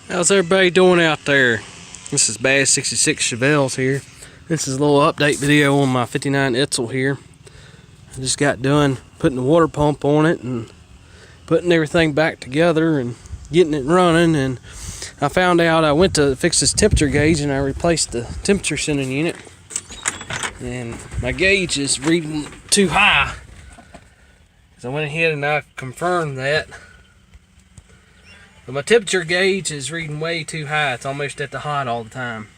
How's everybody doing out there? This is Baz 66 Chevelle's here. This is a little update video on my 59 edsel here. I just got done putting the water pump on it and putting everything back together and getting it running, and I found out I went to fix this temperature gauge and I replaced the temperature sending unit, and my gauge is reading too high. So I went ahead and I confirmed that. But my temperature gauge is reading way too high. It's almost at the hot all the time.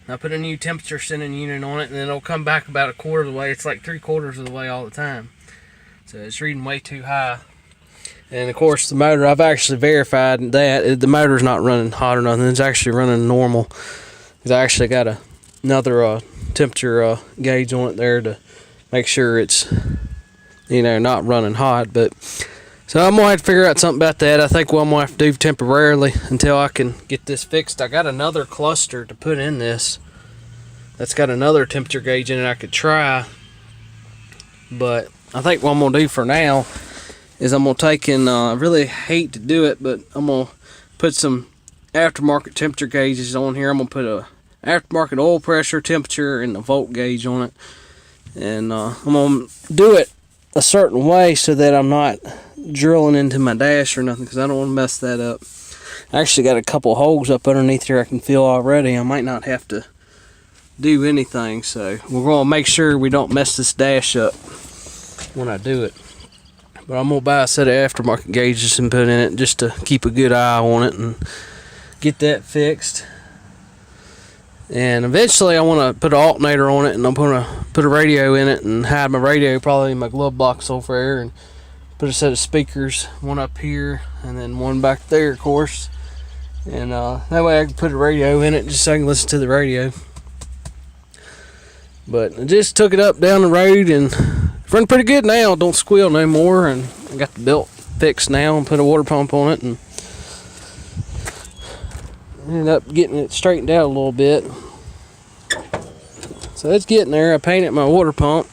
And I put a new temperature sending unit on it, and then it'll come back about a quarter of the way. It's like 3/4 of the way all the time. So it's reading way too high. And of course the motor, I've actually verified that the motor's not running hot or nothing. It's actually running normal. Because I actually got another temperature gauge on it there to make sure it's, you know, not running hot. But so I'm gonna have to figure out something about that. I think what I'm gonna have to do temporarily until I can get this fixed. I got another cluster to put in this that's got another temperature gauge in it I could try, but I think what I'm gonna do for now is I'm gonna take and I really hate to do it, but I'm gonna put some aftermarket temperature gauges on here. I'm gonna put a aftermarket oil pressure, temperature, and a volt gauge on it, and I'm gonna do it a certain way so that I'm not drilling into my dash or nothing, because I don't want to mess that up. I actually got a couple holes up underneath here I can feel already. I might not have to do anything, so we're going to make sure we don't mess this dash up when I do it. But I'm going to buy a set of aftermarket gauges and put in it just to keep a good eye on it and get that fixed. And eventually I want to put an alternator on it, and I'm going to put a radio in it and hide my radio probably in my glove box over there, and put a set of speakers, one up here and then one back there, of course. And that way I can put a radio in it just so I can listen to the radio. But I just took it up down the road and it's running pretty good now. Don't squeal no more, and I got the belt fixed now and put a water pump on it, and ended up getting it straightened out a little bit. So it's getting there. I painted my water pump.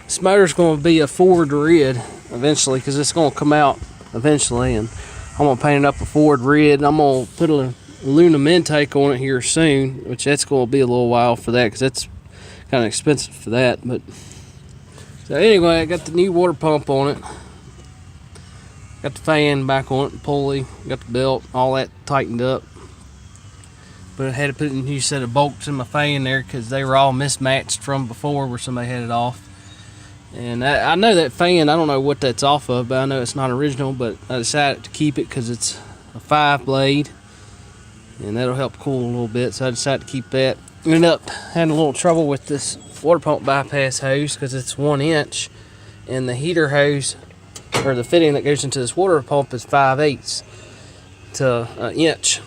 This motor's going to be a Ford red eventually, because it's going to come out eventually, and I'm going to paint it up a Ford red, and I'm going to put an aluminum intake on it here soon, which that's going to be a little while for that, because that's kind of expensive for that. But so anyway, I got the new water pump on it, got the fan back on it, the pulley, got the belt, all that tightened up. But I had to put a new set of bolts in my fan there because they were all mismatched from before where somebody had it off. And I know that fan, I don't know what that's off of, but I know it's not original, but I decided to keep it because it's a 5-blade, and that'll help cool a little bit, so I decided to keep that. Ended up having a little trouble with this water pump bypass hose because it's 1 inch, and the heater hose, or the fitting that goes into this water pump, is 5/8 to an inch.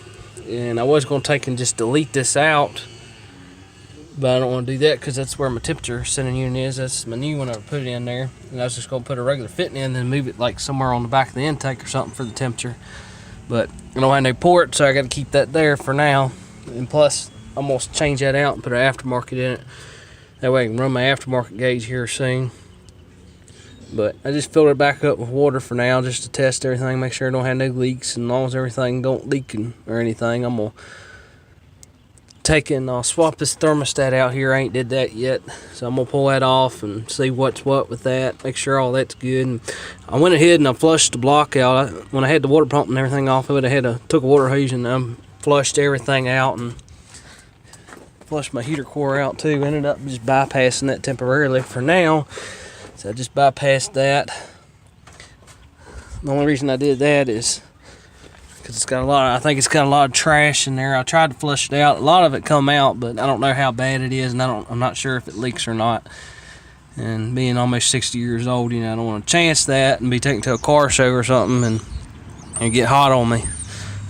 And I was going to take and just delete this out, but I don't want to do that because that's where my temperature sending unit is. That's my new one. I put it in there, and I was just going to put a regular fitting in and then move it like somewhere on the back of the intake or something for the temperature. But I don't have no port, so I got to keep that there for now. And plus, I'm going to change that out and put an aftermarket in it. That way I can run my aftermarket gauge here soon. But I just filled it back up with water for now just to test everything, make sure I don't have no leaks. And as long as everything don't leak or anything, I'm going to take and I'll swap this thermostat out here. I ain't did that yet, so I'm gonna pull that off and see what's what with that, make sure all that's good. And I went ahead and I flushed the block out. When I had the water pump and everything off of it, I took a water hose and flushed everything out and flushed my heater core out too. Ended up just bypassing that temporarily for now, so I just bypassed that. The only reason I did that is because it's got I think it's got a lot of trash in there. I tried to flush it out. A lot of it come out, but I don't know how bad it is, and I'm not sure if it leaks or not. And being almost 60 years old, you know, I don't want to chance that and be taken to a car show or something and get hot on me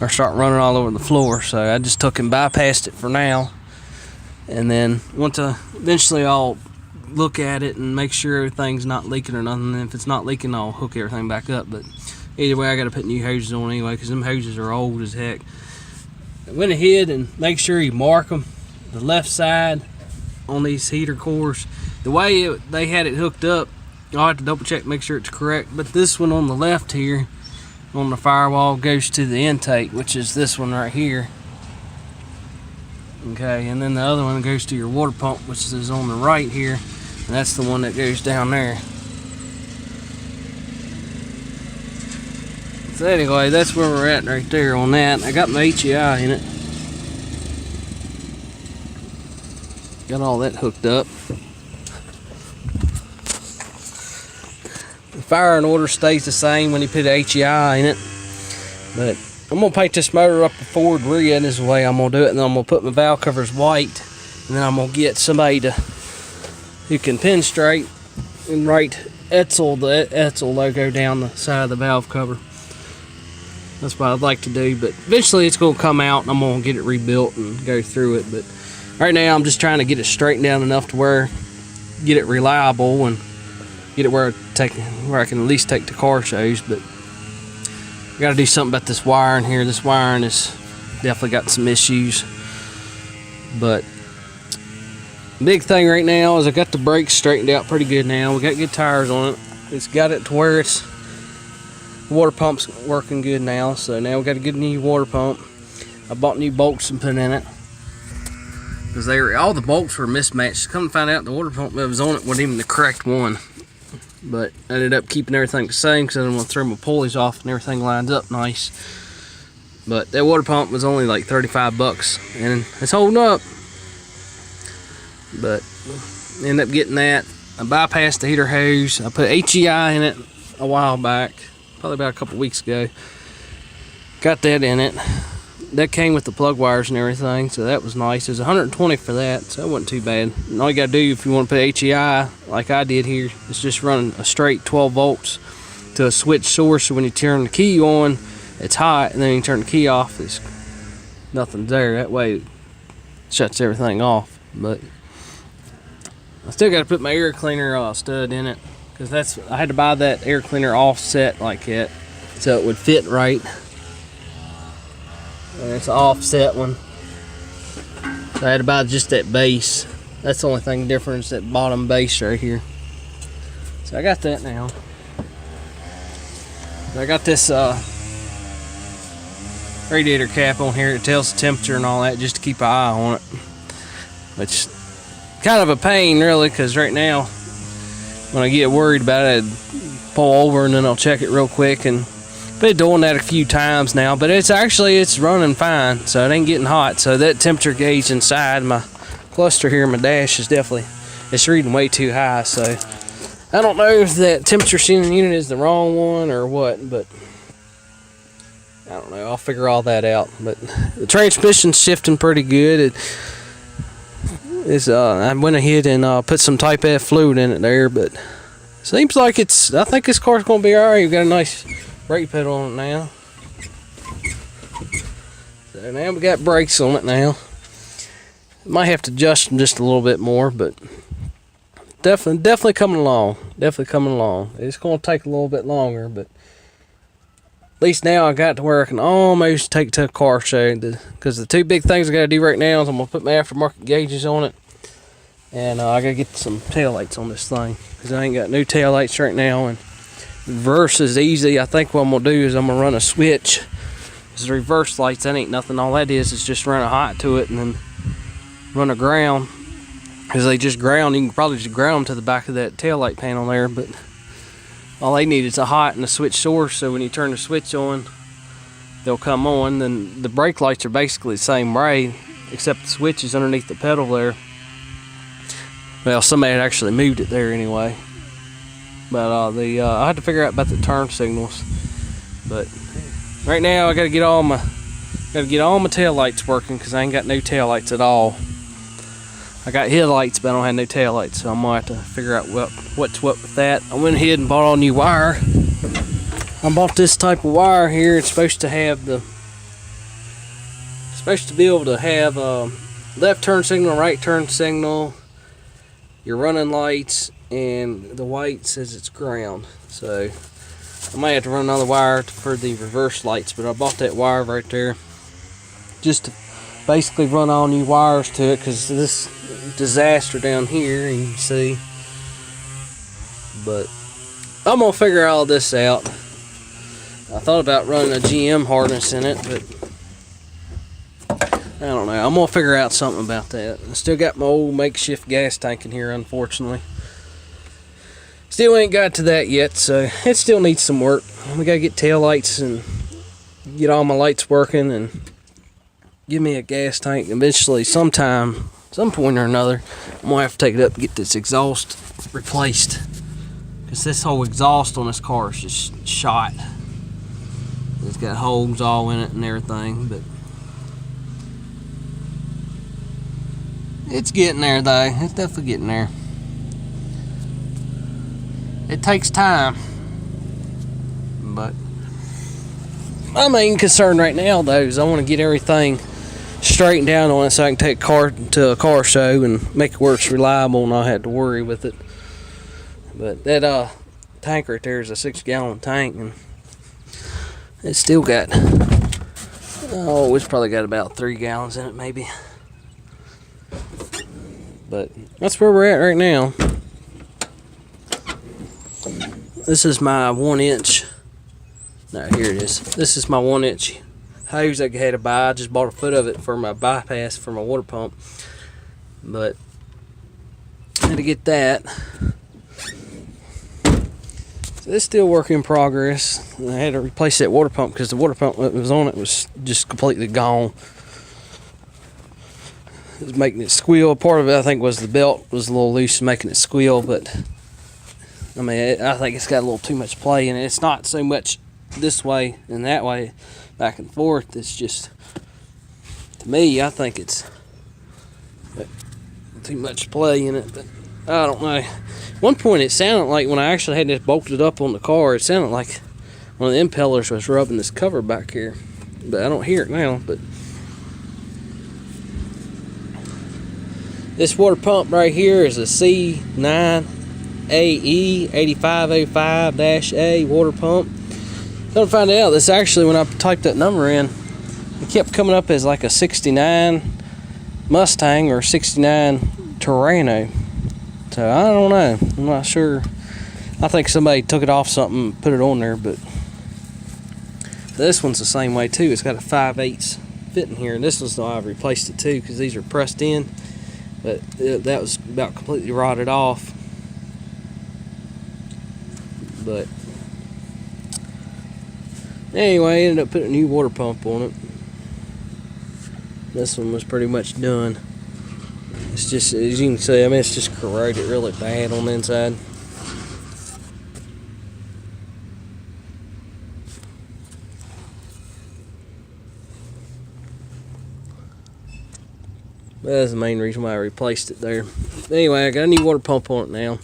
or start running all over the floor. So I just took and bypassed it for now. And then eventually I'll look at it and make sure everything's not leaking or nothing. And if it's not leaking, I'll hook everything back up. But either way, I got to put new hoses on anyway, because them hoses are old as heck. I went ahead and make sure you mark them, the left side on these heater cores. The way they had it hooked up, I'll have to double check, make sure it's correct. But this one on the left here, on the firewall goes to the intake, which is this one right here. Okay, and then the other one goes to your water pump, which is on the right here, and that's the one that goes down there. So anyway, that's where we're at right there on that. I got my HEI in it. Got all that hooked up. The fire and order stays the same when you put HEI in it. But I'm gonna paint this motor up a Ford red is the way I'm gonna do it, and then I'm gonna put my valve covers white, and then I'm gonna get somebody who can pin straight and write edsel, the edsel logo down the side of the valve cover. That's what I'd like to do, but eventually it's gonna come out and I'm gonna get it rebuilt and go through it. But right now I'm just trying to get it straightened down enough to where get it reliable and get it where I can at least take to car shows. But I gotta do something about this wiring here. This wiring has definitely got some issues. But big thing right now is I got the brakes straightened out pretty good now. We got good tires on it. It's got it to where it's water pump's working good now. So now we got a good new water pump. I bought new bolts and put in it because all the bolts were mismatched. Come to find out, the water pump that was on it wasn't even the correct one. But I ended up keeping everything the same because I didn't want to throw my pulleys off and everything lines up nice. But that water pump was only like 35 bucks and it's holding up. But ended up getting that. I bypassed the heater hose. I put HEI in it a while back, probably about a couple weeks ago. Got that in it. That came with the plug wires and everything, so that was nice. It was 120 for that, so that wasn't too bad. And all you gotta do if you want to put HEI, like I did here, is just run a straight 12 volts to a switch source, so when you turn the key on, it's hot, and then you turn the key off, there's nothing there. That way it shuts everything off. But I still gotta put my air cleaner stud in it, because I had to buy that air cleaner offset like that, so it would fit right. And it's an offset one. So I had to buy just that base. That's the only thing different is that bottom base right here. So I got that now. I got this radiator cap on here. It tells the temperature and all that just to keep an eye on it. Which kind of a pain really, because right now when I get worried about it, I'd pull over and then I'll check it real quick, and been doing that a few times now, but it's running fine, so it ain't getting hot. So that temperature gauge inside my cluster here in my dash is it's reading way too high. So I don't know if that temperature sensing unit is the wrong one or what, but I don't know. I'll figure all that out. But the transmission's shifting pretty good. I went ahead and put some Type F fluid in it there, but seems like I think this car's gonna be alright. We've got a nice brake pedal on it now. So now we got brakes on it now. Might have to adjust them just a little bit more, but definitely coming along. Definitely coming along. It's going to take a little bit longer, but at least now I got to where I can almost take it to a car show. Because the two big things I got to do right now is I'm going to put my aftermarket gauges on it, and I got to get some taillights on this thing because I ain't got new taillights right now. And reverse is easy. I think what I'm gonna do is I'm gonna run a switch. It's reverse lights. That ain't nothing. All that is just run a hot to it and then run a ground. Because they just ground. You can probably just ground them to the back of that taillight panel there. But all they need is a hot and a switch source. So when you turn the switch on, they'll come on. Then the brake lights are basically the same way, except the switch is underneath the pedal there. Well, somebody had actually moved it there anyway. But I had to figure out about the turn signals. But right now I gotta get all my tail lights working because I ain't got no tail lights at all. I got headlights, but I don't have no tail lights, so I'm gonna have to figure out what's what with that. I went ahead and bought all new wire. I bought this type of wire here. It's supposed to be able to have left turn signal, right turn signal, your running lights, and the white says it's ground. So I might have to run another wire for the reverse lights, but I bought that wire right there just to basically run all new wires to it because of this disaster down here, you can see. But I'm gonna figure all this out. I thought about running a GM harness in it, but I don't know. I'm gonna figure out something about that. I still got my old makeshift gas tank in here, unfortunately. Still ain't got to that yet, so it still needs some work. We gotta get tail lights and get all my lights working and give me a gas tank. Eventually, some point or another, I'm gonna have to take it up and get this exhaust replaced. Because this whole exhaust on this car is just shot. It's got holes all in it and everything, but it's getting there though. It's definitely getting there. It takes time, but my main concern right now though is I want to get everything straightened down on it so I can take car to a car show and make it where it's reliable and not have to worry with it. But that tank right there is a 6-gallon tank, and it's still got, oh, it's probably got about 3 gallons in it maybe. But that's where we're at right now. This is my 1-inch. No, here it is. This is my 1-inch hose I had to buy. I just bought a foot of it for my bypass for my water pump. But I had to get that. So it's still work in progress. I had to replace that water pump because the water pump that was on it was just completely gone. It was making it squeal. Part of it I think was the belt was a little loose, making it squeal, but I mean, I think it's got a little too much play in it. It's not so much this way and that way, back and forth. It's just, to me, I think it's too much play in it, but I don't know. At one point it sounded like, when I actually had this bolted up on the car, it sounded like one of the impellers was rubbing this cover back here, but I don't hear it now. But this water pump right here is a C9AE 8505-A water pump. Come to find out, this actually, when I typed that number in, it kept coming up as like a 69 Mustang or 69 Terrano. So I don't know. I'm not sure. I think somebody took it off something and put it on there, but this one's the same way too. It's got a 5/8 fit in here, and this was I've replaced it too because these are pressed in, but that was about completely rotted off. But anyway, I ended up putting a new water pump on it. This one was pretty much done. It's just, as you can see, I mean, it's just corroded really bad on the inside. That's the main reason why I replaced it there. Anyway, I got a new water pump on it now.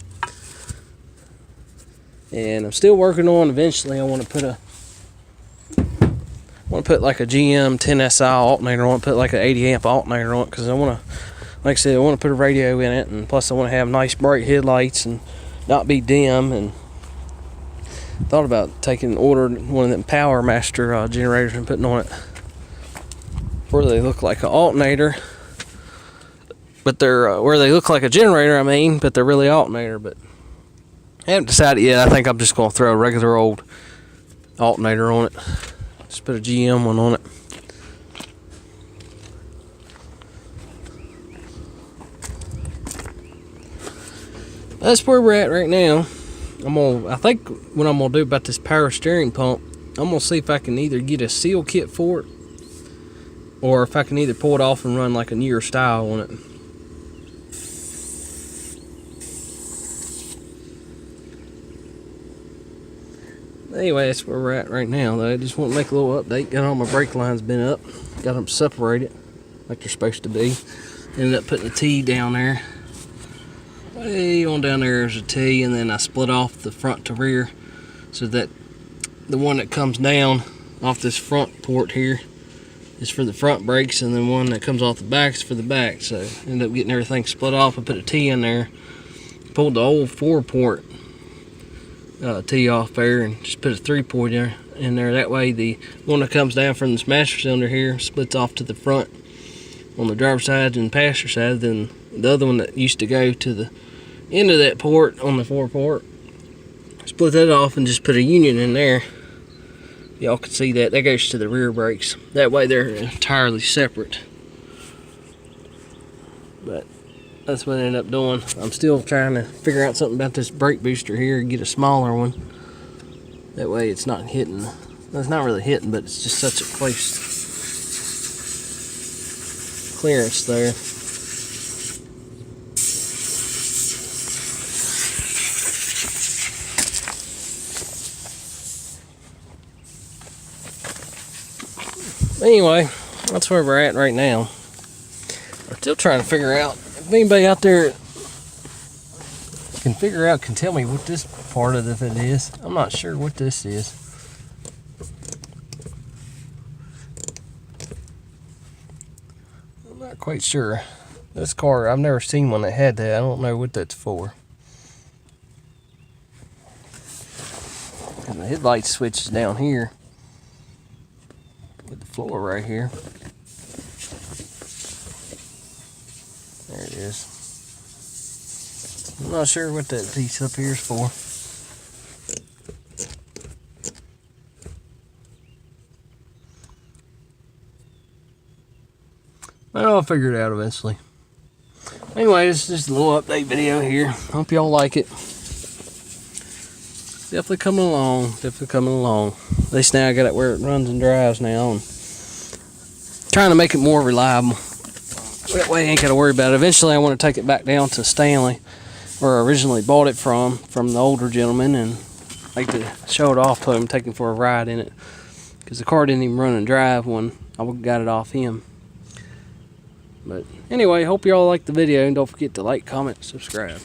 And I'm still working on, eventually I want to put like a GM 10SI alternator. I want to put like an 80 amp alternator on it because I want to, like I said, I want to put a radio in it, and plus I want to have nice bright headlights and not be dim. And thought about ordering one of them Power Master generators and putting on it where they look like an alternator, but they're where they look like a generator, I mean, but they're really alternator. But I haven't decided yet. I think I'm just going to throw a regular old alternator on it. Just put a GM one on it. That's where we're at right now. I think what I'm gonna do about this power steering pump, I'm gonna see if I can either get a seal kit for it, or if I can either pull it off and run like a newer style on it. Anyway, that's where we're at right now though. I just want to make a little update. Got all my brake lines bent up, got them separated like they're supposed to be. Ended up putting a T down there. Way on down there is a T, and then I split off the front to rear so that the one that comes down off this front port here is for the front brakes, and then one that comes off the back is for the back. So I ended up getting everything split off. I put a T in there, pulled the old 4-port T off there, and just put a 3-port in there. That way the one that comes down from this master cylinder here splits off to the front on the driver's side and passenger side. Then the other one that used to go to the end of that port on the 4-port, split that off and just put a union in there. y'all can see that. That goes to the rear brakes. That way they're entirely separate. But that's what I ended up doing. I'm still trying to figure out something about this brake booster here and get a smaller one. That way it's not hitting. Well, it's not really hitting, but it's just such a close clearance there. Anyway, that's where we're at right now. We're still trying to figure out if anybody out there can tell me what this part of it is. I'm not sure what this is. I'm not quite sure. This car, I've never seen one that had that. I don't know what that's for. And the headlight switch is down here with the floor right here. There it is. I'm not sure what that piece up here is for. But I'll figure it out eventually. Anyway, it's just a little update video here. Hope y'all like it. Definitely coming along. Definitely coming along. At least now I got it where it runs and drives now. And trying to make it more reliable. That way I ain't got to worry about it. Eventually I want to take it back down to Stanley, where I originally bought it from the older gentleman, and like to show it off to him, take him for a ride in it. Because the car didn't even run and drive when I got it off him. But anyway, hope y'all liked the video, and don't forget to like, comment, subscribe.